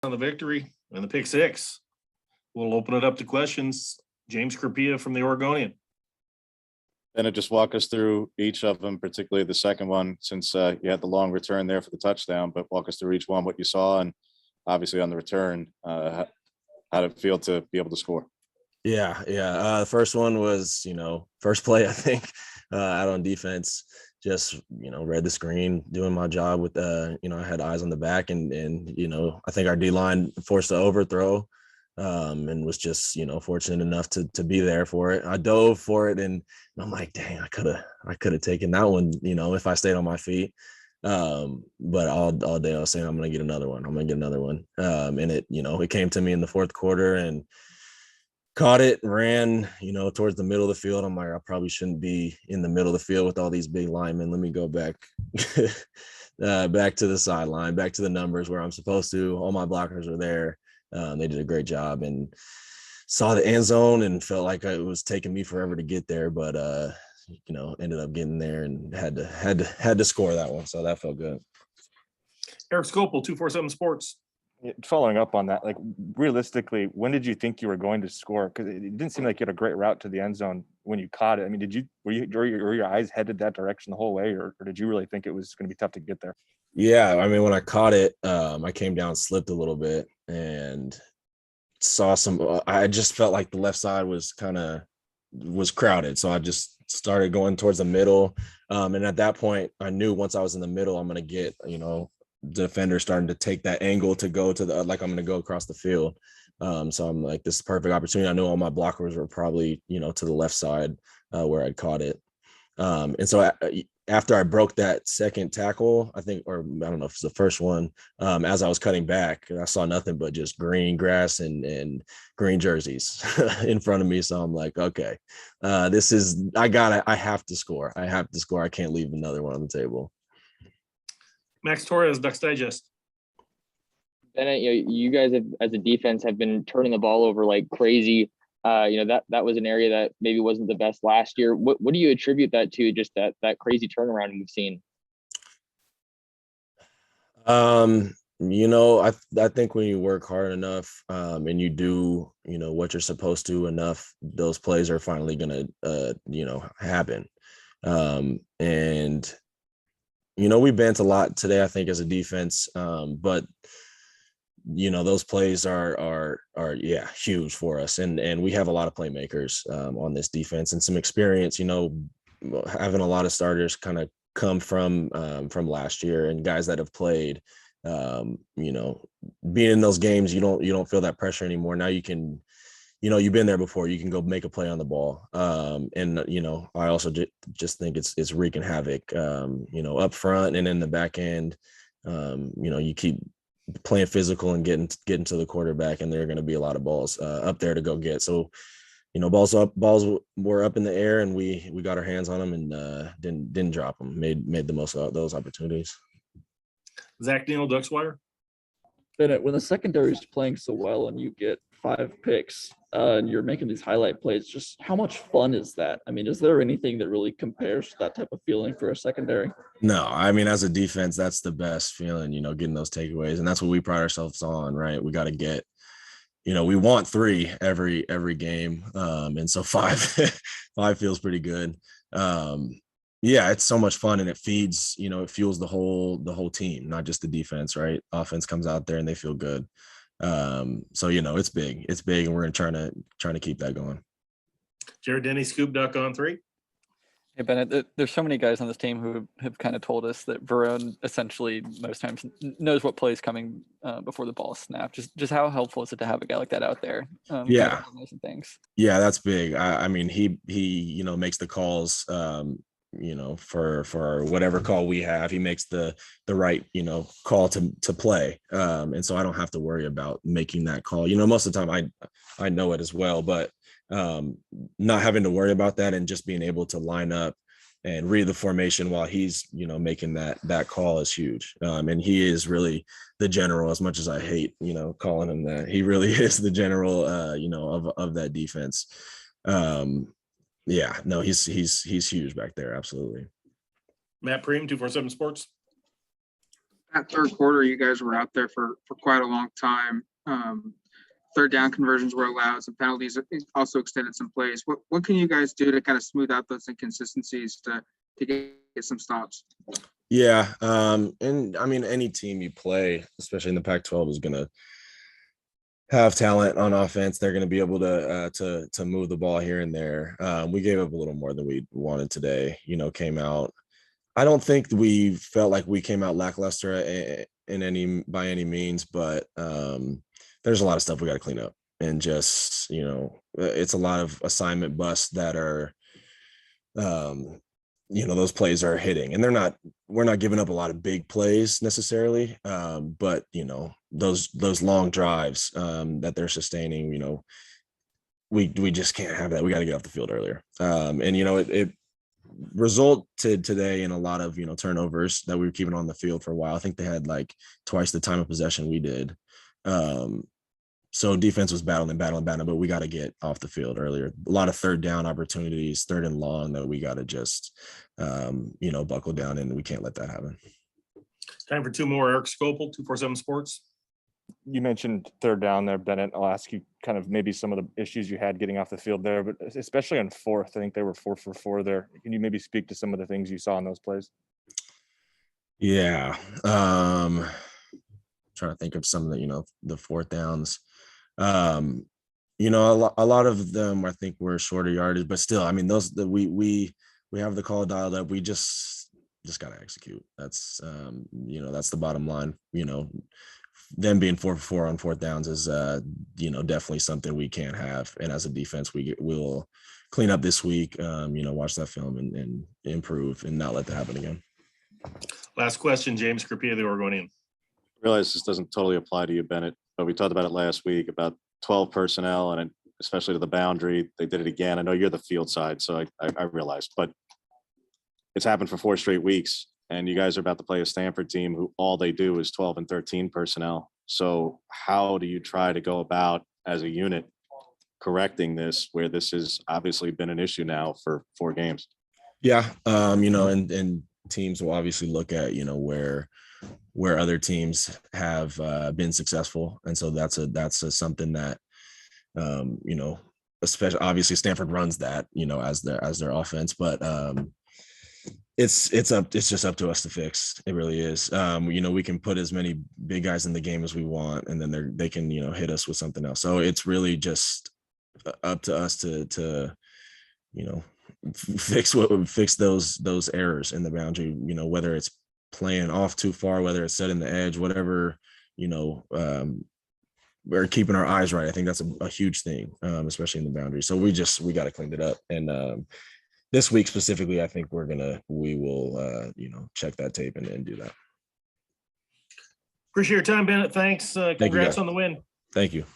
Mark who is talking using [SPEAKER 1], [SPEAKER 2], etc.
[SPEAKER 1] on the victory and the pick six. We'll open it up to questions. James Crapia from the Oregonian.
[SPEAKER 2] Bennett, just walk us through each of them, particularly the second one, since you had the long return there for the touchdown, but walk us through each one, what you saw, and obviously on the return, how did it feel to be able to score?
[SPEAKER 3] Yeah. The first one was, first play, I think, out on defense, just, read the screen, doing my job with, I had eyes on the back and I think our D-line forced an overthrow and was just, fortunate enough to be there for it. I dove for it and I'm like, dang, I could have taken that one, if I stayed on my feet. But all day I was saying, I'm going to get another one. And it came to me in the fourth quarter and caught it, ran, towards the middle of the field. I'm like, I probably shouldn't be in the middle of the field with all these big linemen. Let me go back, back to the sideline, back to the numbers where I'm supposed to. All my blockers were there. They did a great job and saw the end zone and felt like it was taking me forever to get there, but ended up getting there and had to score that one. So that felt good.
[SPEAKER 1] Eric Scopel, 247 Sports.
[SPEAKER 4] Following up on that, like realistically, when did you think you were going to score? Because it didn't seem like you had a great route to the end zone when you caught it. I mean, were your eyes headed that direction the whole way, or did you really think it was going to be tough to get there?
[SPEAKER 3] Yeah, I mean, when I caught it, I came down, slipped a little bit, and saw some. I just felt like the left side was crowded, so I just started going towards the middle. And at that point, I knew once I was in the middle, I'm going to get defender starting to take that angle to go to I'm going to go across the field. So I'm like, this is a perfect opportunity. I know all my blockers were probably, to the left side where I'd caught it. And so after I broke that second tackle, I think, or I don't know if it's the first one, as I was cutting back, I saw nothing but just green grass and green jerseys in front of me. So I'm like, okay, I have to score. I can't leave another one on the table.
[SPEAKER 1] Max Torres, Ducks Digest.
[SPEAKER 5] Bennett, you guys have, as a defense, have been turning the ball over like crazy. That was an area that maybe wasn't the best last year. What do you attribute that to? Just that crazy turnaround we've seen.
[SPEAKER 3] I think when you work hard enough and you do, what you're supposed to enough, those plays are finally gonna happen. And we bent a lot today, I think, as a defense, but those plays are huge for us, and we have a lot of playmakers on this defense and some experience. Having a lot of starters kind of come from last year and guys that have played. Being in those games, you don't feel that pressure anymore. Now you can. You've been there before. You can go make a play on the ball. And I also just think it's wreaking havoc, up front and in the back end. You keep playing physical and getting to the quarterback, and there are going to be a lot of balls up there to go get. So, balls were up in the air, and we got our hands on them and didn't drop them. Made the most of those opportunities.
[SPEAKER 1] Zach Neal, Ducks Wire.
[SPEAKER 6] Bennett, when the secondary is playing so well and you get 5 picks and you're making these highlight plays, just how much fun is that? I mean, is there anything that really compares to that type of feeling for a secondary?
[SPEAKER 3] No, I mean, as a defense, that's the best feeling, getting those takeaways. And that's what we pride ourselves on, right? We got to get, we want 3 every game. And so 5 feels pretty good. Yeah, it's so much fun, and it feeds, it fuels the whole team, not just the defense, right? Offense comes out there and they feel good. So it's big, and we're trying to keep that going.
[SPEAKER 1] Jared Denny, Scoop Duck on 3.
[SPEAKER 7] Hey, Bennett, there's so many guys on this team who have kind of told us that Verone essentially most times knows what play is coming before the ball is snapped. Just how helpful is it to have a guy like that out there?
[SPEAKER 3] Yeah.
[SPEAKER 7] Things. Yeah,
[SPEAKER 3] that's big. I mean, he makes the calls, for whatever call we have. He makes the right, call to play. And so I don't have to worry about making that call. Most of the time I know it as well, but not having to worry about that and just being able to line up and read the formation while he's, making that call is huge. And he is really the general, as much as I hate, calling him that. He really is the general, of that defense. Yeah, no, he's huge back there. Absolutely.
[SPEAKER 1] Matt Preem, 247 Sports.
[SPEAKER 8] that third quarter, you guys were out there for quite a long time. Third down conversions were allowed, some penalties also extended some plays. What can you guys do to kind of smooth out those inconsistencies to get some stops?
[SPEAKER 3] Yeah. And I mean, any team you play, especially in the Pac-12, is going to have talent on offense. They're going to be able to move the ball here and there. We gave up a little more than we wanted today, came out. I don't think we felt like we came out lackluster by any means, but there's a lot of stuff we got to clean up, and just, it's a lot of assignment busts that are, those plays are hitting, and we're not giving up a lot of big plays necessarily. But those long drives that they're sustaining, we just can't have that. We got to get off the field earlier. And it resulted today in a lot of turnovers that we were keeping on the field for a while. I think they had like twice the time of possession we did. So defense was battling, but we got to get off the field earlier. A lot of third down opportunities, third and long, that we got to just buckle down, and we can't let that happen.
[SPEAKER 1] Time for two more. Eric Scopel, 247 Sports.
[SPEAKER 4] You mentioned third down there, Bennett. I'll ask you kind of maybe some of the issues you had getting off the field there, but especially on fourth, I think they were 4 for 4 there. Can you maybe speak to some of the things you saw in those plays?
[SPEAKER 3] Yeah. Trying to think of some of the fourth downs. A lot of them I think were shorter yardage, but still, I mean, we have the call dialed up. We just got to execute. That's that's the bottom line. Them being 4 for 4 on fourth downs is definitely something we can't have. And as a defense, we'll clean up this week. Watch that film and improve and not let that happen again.
[SPEAKER 1] Last question, James Scarpia, the Oregonian.
[SPEAKER 2] I realize this doesn't totally apply to you, Bennett, but we talked about it last week about 12 personnel, and especially to the boundary. They did it again. I know you're the field side, so I realized, but it's happened for 4 straight weeks, and you guys are about to play a Stanford team who all they do is 12 and 13 personnel. So how do you try to go about as a unit correcting this, where this has obviously been an issue now for 4 games?
[SPEAKER 3] Yeah. And teams will obviously look at, where other teams have been successful. And so that's something that, especially obviously Stanford runs that, as their offense, but it's just up to us to fix. It really is. We can put as many big guys in the game as we want, and then they can, hit us with something else. So it's really just up to us to fix those errors in the boundary, whether it's playing off too far, whether it's setting the edge, whatever, we're keeping our eyes right. I think that's a huge thing, especially in the boundary. So we got to clean it up. And this week specifically, I think we will check that tape and do that.
[SPEAKER 1] Appreciate your time, Bennett. Thanks. Congrats on the win.
[SPEAKER 3] Thank you.